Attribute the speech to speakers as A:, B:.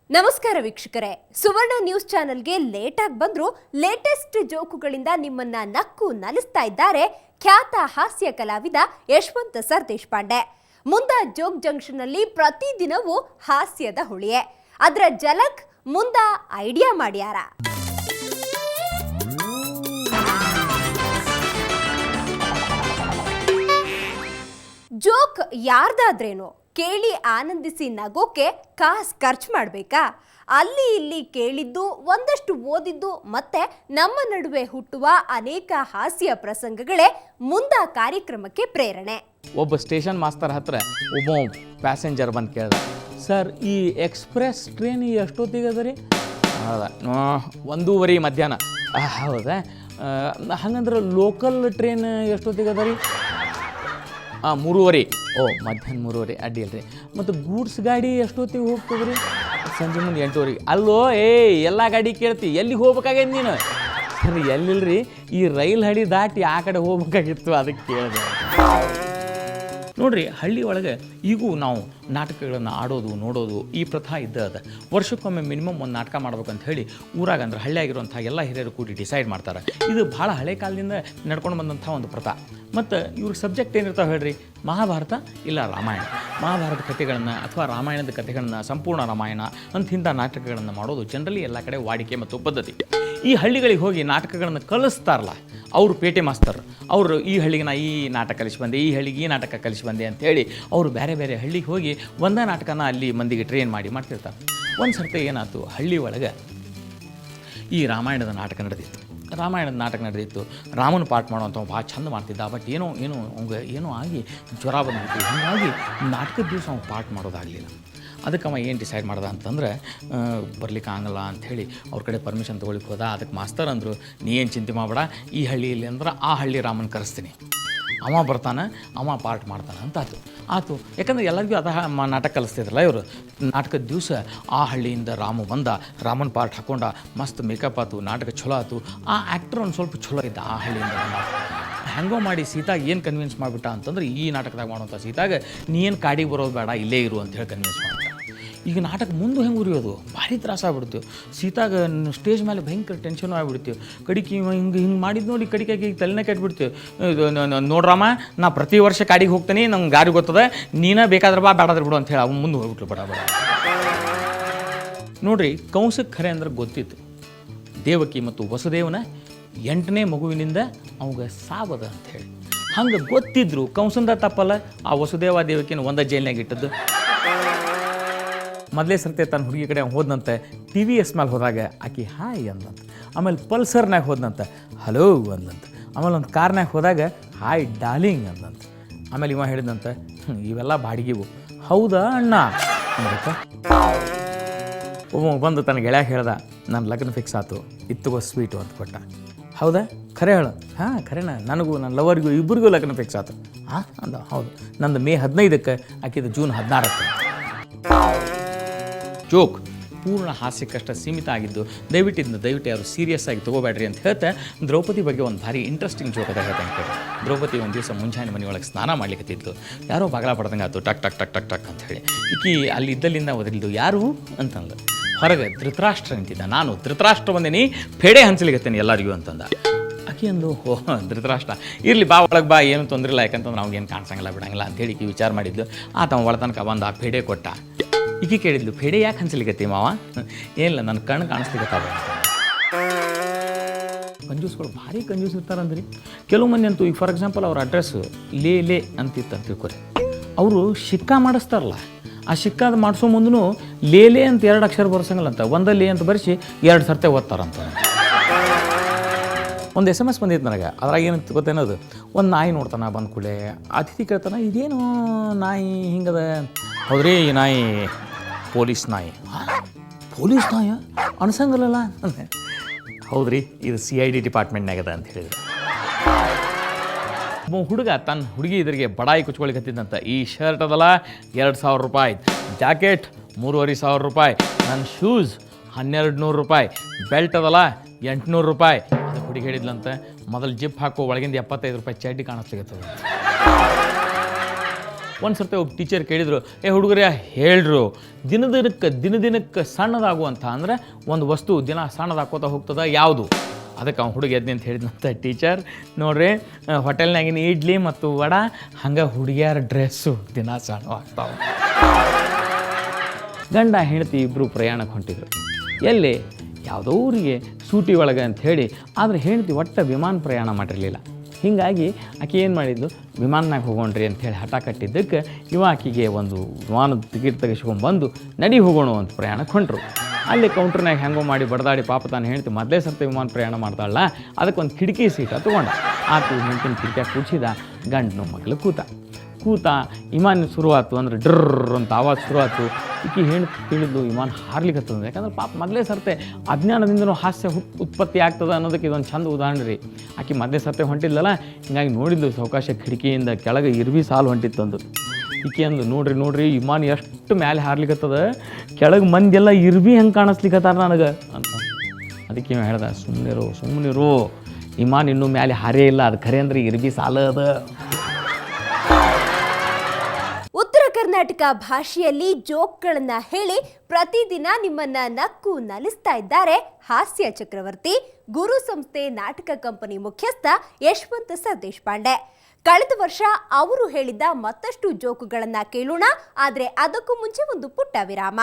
A: ನಮಸ್ಕಾರ ವೀಕ್ಷಕರೇ, ಸುವರ್ಣ ನ್ಯೂಸ್ ಚಾನೆಲ್ಗೆ ಲೇಟಾಗಿ ಬಂದ್ರು ಲೇಟೆಸ್ಟ್ ಜೋಕುಗಳಿಂದ ನಿಮ್ಮನ್ನ ನಕ್ಕು ನಲಿಸ್ತಾ ಇದ್ದಾರೆ ಖ್ಯಾತ ಹಾಸ್ಯ ಕಲಾವಿದ ಯಶವಂತ್ ಸರ್ ದೇಶಪಾಂಡೆ. ಮುಂದ ಜೋಕ್ ಜಂಕ್ಷನ್ ಅಲ್ಲಿ ಪ್ರತಿದಿನವೂ ಹಾಸ್ಯದ ಹುಳಿಯೇ. ಅದರ ಜಲಕ್ ಮುಂದ ಐಡಿಯಾ ಮಾಡ್ಯಾರ. ಜೋಕ್ ಯಾರ್ದಾದ್ರೇನು ಕೇಳಿ ಆನಂದಿಸಿ ನಗೋಕೆ ಕಾಸು ಖರ್ಚು ಮಾಡಬೇಕಾ? ಅಲ್ಲಿ ಇಲ್ಲಿ ಕೇಳಿದ್ದು, ಒಂದಷ್ಟು ಓದಿದ್ದು, ಮತ್ತೆ ನಮ್ಮ ನಡುವೆ ಹುಟ್ಟುವ ಅನೇಕ ಹಾಸ್ಯ ಪ್ರಸಂಗಗಳೇ ಮುಂದ ಕಾರ್ಯಕ್ರಮಕ್ಕೆ ಪ್ರೇರಣೆ.
B: ಒಬ್ಬ ಸ್ಟೇಷನ್ ಮಾಸ್ತರ್ ಹತ್ರ ಒಬ್ಬ ಪ್ಯಾಸೆಂಜರ್ ಬಂದು ಕೇಳ್ದ, ಸರ್ ಈ ಎಕ್ಸ್ಪ್ರೆಸ್ ಟ್ರೈನ್ ಎಷ್ಟೊತ್ತಿಗೆ ಅದ ರೀ? ಹೌದಾ, 1:30 ಮಧ್ಯಾಹ್ನ. ಹೌದಾ, ಹಂಗಂದ್ರೆ ಲೋಕಲ್ ಟ್ರೈನ್ ಎಷ್ಟೊತ್ತಿಗೆ ಅದ ರೀ? 3:30. ಓ, ಮಧ್ಯಾಹ್ನ 3:30 ಅಡ್ಡಿ ಅಲ್ರಿ. ಮತ್ತು ಗೂಡ್ಸ್ ಗಾಡಿ ಎಷ್ಟೊತ್ತಿಗೆ ಹೋಗ್ತದೆ ರೀ? ಸಂಜೆ ಮುಂದೆ 8:30. ಅಲ್ಲೋ ಎಲ್ಲ ಗಾಡಿ ಕೇಳ್ತಿ, ಎಲ್ಲಿಗೆ ಹೋಗ್ಬೇಕಾಗೈತೆ ನೀನು? ಸರಿ, ಎಲ್ಲಿಲ್ರಿ, ಈ ರೈಲ್ ಹಳಿ ದಾಟಿ ಆ ಕಡೆ ಹೋಗ್ಬೇಕಾಗಿತ್ತು, ಅದಕ್ಕೆ ಕೇಳಿದೆ. ನೋಡ್ರಿ, ಹಳ್ಳಿ ಒಳಗೆ ಈಗೂ ನಾವು ನಾಟಕಗಳನ್ನು ಆಡೋದು ನೋಡೋದು ಈ ಪ್ರಥಾ ಇದ್ದದ. ವರ್ಷಕ್ಕೊಮ್ಮೆ ಮಿನಿಮಮ್ ಒಂದು ನಾಟಕ ಮಾಡ್ಬೇಕಂತ ಹೇಳಿ ಊರಾಗ ಅಂದ್ರೆ ಹಳ್ಳಿಯಾಗಿರುವಂಥ ಎಲ್ಲ ಹಿರಿಯರು ಕೂಡಿ ಡಿಸೈಡ್ ಮಾಡ್ತಾರೆ. ಇದು ಭಾಳ ಹಳೆ ಕಾಲದಿಂದ ನಡ್ಕೊಂಡು ಬಂದಂಥ ಒಂದು ಪ್ರಥಾ. ಮತ್ತು ಇವ್ರ ಸಬ್ಜೆಕ್ಟ್ ಏನಿರ್ತಾವೆ ಹೇಳ್ರಿ, ಮಹಾಭಾರತ ಇಲ್ಲ ರಾಮಾಯಣ. ಮಹಾಭಾರತ ಕಥೆಗಳನ್ನು ಅಥವಾ ರಾಮಾಯಣದ ಕಥೆಗಳನ್ನು, ಸಂಪೂರ್ಣ ರಾಮಾಯಣ ಅಂತಿಂಥ ನಾಟಕಗಳನ್ನು ಮಾಡೋದು ಜನರಲಿ ಎಲ್ಲ ಕಡೆ ವಾಡಿಕೆ ಮತ್ತು ಪದ್ಧತಿ. ಈ ಹಳ್ಳಿಗಳಿಗೆ ಹೋಗಿ ನಾಟಕಗಳನ್ನು ಕಲಿಸ್ತಾರಲ್ಲ, ಅವರು ಪೇಟೆ ಮಾಸ್ತರ್, ಅವರು ಈ ಹಳ್ಳಿಗೆ ನಾ ಈ ನಾಟಕ ಕಲಿಸಿ ಬಂದೆ, ಈ ಹಳ್ಳಿಗೆ ಈ ನಾಟಕ ಕಲಿಸಿ ಬಂದೆ ಅಂಥೇಳಿ ಅವರು ಬೇರೆ ಬೇರೆ ಹಳ್ಳಿಗೆ ಹೋಗಿ ಒಂದೇ ನಾಟಕನ ಅಲ್ಲಿ ಮಂದಿಗೆ ಟ್ರೈನ್ ಮಾಡ್ತಿರ್ತಾರೆ. ಒಂದು ಸರ್ತಿ ಏನಾಯ್ತು, ಹಳ್ಳಿ ಒಳಗೆ ಈ ರಾಮಾಯಣದ ನಾಟಕ ನಡೆದಿತ್ತು. ರಾಮನ ಪಾಠ ಮಾಡುವಂಥ ಭಾಳ ಚಂದ ಮಾಡ್ತಿದ್ದ. ಬಟ್ ಏನೋ ಏನೋ ಆಗಿ ಜ್ವರ ಬಂದ್ಬಿಟ್ಟು, ಹೀಗಾಗಿ ನಾಟಕದ ದಿವಸ ಅವ್ನು ಪಾಠ ಮಾಡೋದಾಗಲಿಲ್ಲ. ಅದಕ್ಕೆ ಅವ ಏನು ಡಿಸೈಡ್ ಮಾಡ್ದ ಅಂತಂದ್ರೆ, ಬರ್ಲಿಕ್ಕೆ ಆಗಲ್ಲ ಅಂಥೇಳಿ ಅವ್ರ ಕಡೆ ಪರ್ಮಿಷನ್ ತೊಗೊಳಿಕ್ಕೆ ಹೋದ. ಅದಕ್ಕೆ ಮಾಸ್ತರ್ ಅಂದರು, ನೀ ಏನು ಚಿಂತೆ ಮಾಡಬೇಡ, ಈ ಹಳ್ಳಿಯಲ್ಲಿ ಅಂದ್ರೆ ಆ ಹಳ್ಳಿ ರಾಮನ ಕರೆಸ್ತೀನಿ, ಅವ ಬರ್ತಾನೆ, ಅವ ಪಾಠ ಮಾಡ್ತಾನೆ ಅಂತ ಆತು. ಯಾಕಂದ್ರೆ ಎಲ್ಲರಿಗೂ ನಾಟಕ ಕಲಿಸ್ತಿದ್ರಲ್ಲ ಇವರು. ನಾಟಕದ ದಿವಸ ಆ ಹಳ್ಳಿಯಿಂದ ರಾಮ ಬಂದ, ರಾಮನ ಪಾಠ ಹಾಕೊಂಡ, ಮಸ್ತ್ ಮೇಕಪ್ ಆಯ್ತು, ನಾಟಕ ಚಲೋ ಆಯ್ತು. ಆ ಆ್ಯಕ್ಟರ್ ಒಂದು ಸ್ವಲ್ಪ ಚಲೋ ಇದ್ದ, ಆ ಹಳ್ಳಿಯಿಂದ ಬಂದ. ಹೆಂಗೋ ಮಾಡಿ ಸೀತಾಗ ಏನು ಕನ್ವಿನ್ಸ್ ಮಾಡಿಬಿಟ್ಟ ಅಂತಂದ್ರೆ, ಈ ನಾಟಕದಾಗ ಮಾಡುವಂಥ ಸೀತಾಗ ನೀ ಏನು ಕಾಡಿಗೆ ಬರೋದು ಬೇಡ, ಇಲ್ಲೇ ಇರು ಅಂತ ಹೇಳಿ ಕನ್ವಿನ್ಸ್ ಮಾಡಿಬಿಟ್ಟ. ಈಗ ನಾಟಕ ಮುಂದೆ ಹೆಂಗೆ ಉರಿಯೋದು, ಭಾರಿ ತ್ರಾಸ ಆಗ್ಬಿಡ್ತೀವಿ. ಸೀತಾಗ ಸ್ಟೇಜ್ ಮೇಲೆ ಭಯಂಕರ ಟೆನ್ಷನ್ ಆಗಿಬಿಡ್ತೀವಿ. ಕಡಿಕೆ ಹಿಂಗೆ ಮಾಡಿದ್ದು ನೋಡಿ, ಕಡಿಕಾಗಿ ತಲೆನೇ ಕೆಟ್ಬಿಡ್ತೀವಿ. ನೋಡ್ರಮ್ಮ, ನಾ ಪ್ರತಿ ವರ್ಷ ಕಾಡಿಗೆ ಹೋಗ್ತೀನಿ, ನಂಗೆ ಗಾಡಿ ಗೊತ್ತದ, ನೀನೇ ಬೇಕಾದ್ರೆ ಬಾ, ಬೇಡಾದ್ರೆ ಬಿಡು ಅಂತ ಹೇಳಿ ಅವ್ನು ಮುಂದೆ ಹೋಗ್ಬಿಟ್ಲು ಬಡ. ನೋಡ್ರಿ, ಕಂಸಕ್ಕೆ ಖರೆ ಅಂದ್ರೆ ಗೊತ್ತಿತ್ತು, ದೇವಕಿ ಮತ್ತು ವಸುದೇವನ 8ನೇ ಮಗುವಿನಿಂದ ಅವಾಗ ಸಾವದ ಅಂಥೇಳಿ. ಹಂಗೆ ಗೊತ್ತಿದ್ರು ಕಂಸಂದ ತಪ್ಪಲ್ಲ, ಆ ವಸುದೇವ ದೇವಕಿನ ಒಂದ ಜೈಲ್ನಾಗ ಇಟ್ಟದ್ದು. ಮೊದಲೇ ಸರ್ತೆ ತನ್ನ ಹುಡುಗಿ ಕಡೆ ಹೋದಂತೆ TVS ಮೇಲೆ ಹೋದಾಗ ಆಕೆ ಹಾಯ್ ಅಂದಂತ. ಆಮೇಲೆ ಪಲ್ಸರ್ನಾಗ ಹೋದಂತೆ ಹಲೋ ಅಂದಂತ. ಆಮೇಲೆ ಒಂದು ಕಾರ್ನಾಗ ಹೋದಾಗ ಹಾಯ್ ಡಾರ್ಲಿಂಗ್ ಅಂದಂತ. ಆಮೇಲೆ ಇವ ಹೇಳಿದಂತೆ, ಇವೆಲ್ಲ ಬಾಡಿಗೆವು. ಹೌದಾ ಅಣ್ಣ ಅಂದಕ್ಕ. ಒಬ್ಬ ಬಂದು ತನ್ನ ಗೆಳೆಯ ಹೇಳ್ದ, ನನ್ನ ಲಗ್ನ ಫಿಕ್ಸ್ ಆಯ್ತು, ಇತ್ತುಗೋ ಸ್ವೀಟು ಅಂತ ಕೊಟ್ಟ. ಹೌದಾ, ಖರೆ ಹೇಳು. ಹಾಂ ಖರೇನ, ನನಗೂ ನನ್ನ ಲವರಿಗೂ ಇಬ್ಬರಿಗೂ ಲಗ್ನ ಫಿಕ್ಸ್ ಆಯ್ತು. ಹಾಂ ಅಂದ. ಹೌದು, ನಂದು ಮೇ 15ಕ್ಕೆ, ಆಕಿದು ಜೂನ್ 16ಕ್ಕೆ. ಜೋಕ್ ಪೂರ್ಣ ಹಾಸ್ಯಕ್ಕಷ್ಟ ಸೀಮಿತ ಆಗಿದ್ದು, ದಯವಿಟ್ಟು ಯಾರು ಸೀರಿಯಸ್ ಆಗಿ ತೊಗೋಬೇಡ್ರಿ ಅಂತ ಹೇಳ್ತಾ ದ್ರೌಪದಿ ಬಗ್ಗೆ ಒಂದು ಭಾರಿ ಇಂಟ್ರೆಸ್ಟಿಂಗ್ ಜೋಕ್ ಅದ ಹೇಳ್ತಾ ಕೇಳಿ. ದ್ರೌಪದಿ ಒಂದು ದಿವಸ ಮುಂಜಾನೆ ಮನೆಯೊಳಗೆ ಸ್ನಾನ ಮಾಡ್ಲಿಕ್ಕತ್ತಿತ್ತು. ಯಾರೋ ಬಾಗಲ ಪಡ್ದಂಗೆ ಆಯ್ತು, ಟಕ್ ಟಕ್ ಟಕ್ ಟಕ್ ಟಕ್ ಅಂತ ಹೇಳಿ. ಈಕಿ ಅಲ್ಲಿ ಇದ್ದಲ್ಲಿಂದ ಒದರಿಲ್ದು, ಯಾರು ಅಂತಂದು. ಹೊರಗೆ ಧೃತರಾಷ್ಟ್ರ ನಿಂತಿದ್ದ. ನಾನು ಧೃತರಾಷ್ಟ್ರ ಬಂದೇನಿ, ಫೇಡೆ ಹಂಚಲಿಗತ್ತೇನೆ ಎಲ್ಲರಿಗೂ ಅಂತಂದ. ಆಕೆ ಅಂದು, ಧೃತರಾಷ್ಟ್ರ ಇರಲಿ ಬಾ, ಒಳಗೆ ಬಾ, ಏನು ತೊಂದರೆ ಇಲ್ಲ, ಯಾಕಂತಂದ್ರೆ ಅವ್ನಿಗೇನು ಕಾಣಿಸಂಗಿಲ್ಲ ಬಿಡಂಗಿಲ್ಲ ಅಂತೇಳಿ ಈಕಿ ವಿಚಾರ ಮಾಡಿದ್ದು. ಆತ ಒಳ ತನಕ ಬಂದು ಆ ಫೇಡೆ ಕೊಟ್ಟ. ಈಕೆ ಕೇಳಿದ್ಲು, ಫೇಡೆ ಯಾಕೆ ಹಂಚಲಿಕತ್ತಿ ಮಾವ? ಏನಿಲ್ಲ, ನನ್ನ ಕಣ್ಣು ಕಾಣಿಸ್ಲಿಕ್ಕತ್ತಾವ. ಕಂಜೂಸ್ಗಳು ಭಾರಿ ಕಂಜೂಸ್ ಇರ್ತಾರಂದ್ರಿ. ಕೆಲವು ಮಂದಿ ಅಂತೂ, ಈಗ ಫಾರ್ ಎಕ್ಸಾಂಪಲ್ ಅವ್ರ ಅಡ್ರೆಸ್ ಲೇ ಅಂತಿತ್ತು ಅಂತ ತಿಳ್ಕೊರಿ, ಅವರು ಶಿಕ್ಕಾ ಮಾಡಿಸ್ತಾರಲ್ಲ, ಆ ಶಿಕ್ಕಾದ ಮಾಡಿಸೋ ಮುಂದೂ ಲೇ ಅಂತ 2 ಅಕ್ಷರ ಬರ್ಸಂಗಿಲ್ಲಂತ, ಒಂದಲ್ಲಿ ಅಂತ ಬರೆಸಿ 2 ಸರ್ತೆ ಓದ್ತಾರಂತ. ಒಂದು SMS ಬಂದಿತ್ತು ನನಗೆ. ಅದ್ರಾಗ ಏನಂತ ಗೊತ್ತೇನದು, ಒಂದು ನಾಯಿ ನೋಡ್ತಾನೆ, ಬಂದ ಕೂಡಲೇ ಅತಿಥಿ ಕೇಳ್ತಾನೆ, ಇದೇನು ನಾಯಿ ಹಿಂಗದ? ಹೌದ್ರಿ, ಈ ನಾಯಿ ಪೊಲೀಸ್ ನಾಯಿ. ಪೊಲೀಸ್ ನಾಯ ಅನ್ಸಂಗಲ್ಲ? ಹೌದ್ರಿ, ಇದು CID ಡಿಪಾರ್ಟ್ಮೆಂಟ್ನಾಗದ ಅಂತ ಹೇಳಿದ್ರು. ಒಬ್ಬ ಹುಡುಗ ತನ್ನ ಹುಡುಗಿ ಇದ್ರಿಗೆ ಬಡಾಯಿ ಕುಚ್ಕೊಳಿಕ್ಕೆ ಹತ್ತಿದ್ದಂತ. ಈ ಶರ್ಟ್ ಅದಲ್ಲ $2,000 ರೂಪಾಯಿ, ಜಾಕೆಟ್ $3,500 ರೂಪಾಯಿ, ನನ್ನ ಶೂಸ್ $1,200 ರೂಪಾಯಿ, ಬೆಲ್ಟ್ ಅದಲ್ಲ $800 ರೂಪಾಯಿ. ಅದಕ್ಕೆ ಹುಡುಗಿ ಹೇಳಿದ್ಲಂತ, ಮೊದಲು ಜಿಪ್ ಹಾಕೋ ಒಳಗಿಂದ 75 ರೂಪಾಯಿ ಚಡ್ಡಿ ಕಾಣಿಸ್ಲಿಕ್ಕತ್ತದ. ಒಂದು ಸರ್ತಿ ಒಬ್ಬ ಟೀಚರ್ ಕೇಳಿದರು, ಹುಡುಗರೇ ಹೇಳ್ರು, ದಿನದಿನಕ್ಕೆ ಸಣ್ಣದಾಗುವಂಥ ಅಂದ್ರೆ ಒಂದು ವಸ್ತು ದಿನ ಸಣ್ಣದಾಕೋತಾ ಹೋಗ್ತದ ಯಾವುದು? ಅದಕ್ಕೆ ಅವ್ನು ಹುಡುಗಿ ಎದ್ನಿ ಅಂತ ಹೇಳಿದಂಥ ಟೀಚರ್, ನೋಡ್ರಿ ಹೋಟೆಲ್ನಾಗಿನ ಇಡ್ಲಿ ಮತ್ತು ವಡ ಹಂಗೆ ಹುಡುಗಿಯರ ಡ್ರೆಸ್ಸು ದಿನ ಸಣ್ಣವಾಗ್ತಾವೆ. ಗಂಡ ಹೆಂಡತಿ ಇಬ್ಬರು ಪ್ರಯಾಣಕ್ಕೆ ಹೊಂಟಿದ್ರು. ಎಲ್ಲಿ? ಯಾವುದೋ ಊರಿಗೆ ಸೂಟಿ ಒಳಗೆ ಅಂತ ಹೇಳಿ. ಆದರೆ ಹೆಂಡತಿ ಒಟ್ಟ ವಿಮಾನ ಪ್ರಯಾಣ ಮಾಡಿರಲಿಲ್ಲ. ಹೀಗಾಗಿ ಆಕೆ ಏನು ಮಾಡಿದ್ದು, ವಿಮಾನನಾಗ ಹೋಗೋಣ್ರಿ ಅಂಥೇಳಿ ಹಠ ಕಟ್ಟಿದ್ದಕ್ಕೆ ಆಕೆಗೆ ಒಂದು ವಿಮಾನದ ಟಿಕೆಟ್ ತೆಗೆಸ್ಕೊಂಡ್ಬಂದು ನಡಿ ಹೋಗೋಣ ಅಂತ ಪ್ರಯಾಣಕ್ಕೆ ಹೊಂಟರು. ಅಲ್ಲಿ ಕೌಂಟ್ರ್ನಾಗ ಹೆಂಗೋ ಮಾಡಿ ಬಡದಾಡಿ ಪಾಪ ತಾನು ಹೆಂಡ್ತಿ ಮೊದಲೇ ಸರ್ತಿ ವಿಮಾನ ಪ್ರಯಾಣ ಮಾಡ್ತಾಳಲ್ಲ, ಅದಕ್ಕೊಂದು ಕಿಟಕಿ ಸೀಟ ತೊಗೊಂಡ. ಆತು ಹೆಂಡ್ತಿನ ಕಿಟಕಿಯಾಗ ಕೂಚಿದ, ಗಂಡನ ಮಗಳು ಕೂತ ವಿಮಾನ ಶುರುವಾತು. ಅಂದ್ರೆ ಡ್ರರ್ ಅಂತ ಆವಾಜ್ ಶುರುವಾತು. ಈಕೆ ಹೆಂಡ್ತಿ ತಿಳಿದು ವಿಮಾನ ಹಾರ್ಲಿಕ್ಕತ್ತದ. ಯಾಕಂದ್ರೆ ಪಾಪ ಮೊದಲೇ ಸರ್ತೆ ಅಜ್ಞಾನದಿಂದನೂ ಹಾಸ್ಯ ಉತ್ಪತ್ತಿ ಆಗ್ತದೆ ಅನ್ನೋದಕ್ಕೆ ಇದೊಂದು ಚಂದ ಉದಾಹರಣೆ ರೀ. ಆಕೆ ಮೊದಲೇ ಸರ್ತೆ ಹೊಂಟಿಲ್ಲಲ್ಲ, ಹಿಂಗಾಗಿ ನೋಡಿದ್ದು ಸಾವಕಾಶ ಕಿಟಕಿಯಿಂದ ಕೆಳಗೆ ಇರ್ವಿ ಸಾಲು ಹೊಂಟಿತ್ತಂದು. ಈಕೆ ಅಂದು, ನೋಡ್ರಿ ವಿಮಾನ ಎಷ್ಟು ಮೇಲೆ ಹಾರ್ಲಿಕ್ಕತ್ತದ, ಕೆಳಗೆ ಮಂದಿಯೆಲ್ಲ ಇರ್ವಿ ಹೆಂಗೆ ಕಾಣಿಸ್ಲಿಕ್ಕತ್ತಾರ ನನಗೆ ಅಂತ. ಅದಕ್ಕೆ ಇವ ಹೇಳ್ದ, ಸುಮ್ಮನಿರು ವಿಮಾನ ಇನ್ನೂ ಮೇಲೆ ಹಾರೇ ಇಲ್ಲ, ಅದು ಖರೆ ಅಂದ್ರೆ ಇರ್ವಿ ಸಾಲ ಅದ.
A: ಉತ್ತರ ಕರ್ನಾಟಕ ಭಾಷೆಯಲ್ಲಿ ಜೋಕ್ಗಳನ್ನ ಹೇಳಿ ಪ್ರತಿದಿನ ನಿಮ್ಮನ್ನ ನಕ್ಕು ನಲಿಸ್ತಾ ಇದ್ದಾರೆ ಹಾಸ್ಯ ಚಕ್ರವರ್ತಿ, ಗುರು ಸಂಸ್ಥೆ ನಾಟಕ ಕಂಪನಿ ಮುಖ್ಯಸ್ಥ ಯಶವಂತ ಸರ್ ದೇಶಪಾಂಡೆ. ಕಳೆದ ವರ್ಷ ಅವರು ಹೇಳಿದ್ದ ಮತ್ತಷ್ಟು ಜೋಕುಗಳನ್ನ ಕೇಳೋಣ. ಆದರೆ ಅದಕ್ಕೂ ಮುಂಚೆ ಒಂದು ಪುಟ್ಟ ವಿರಾಮ.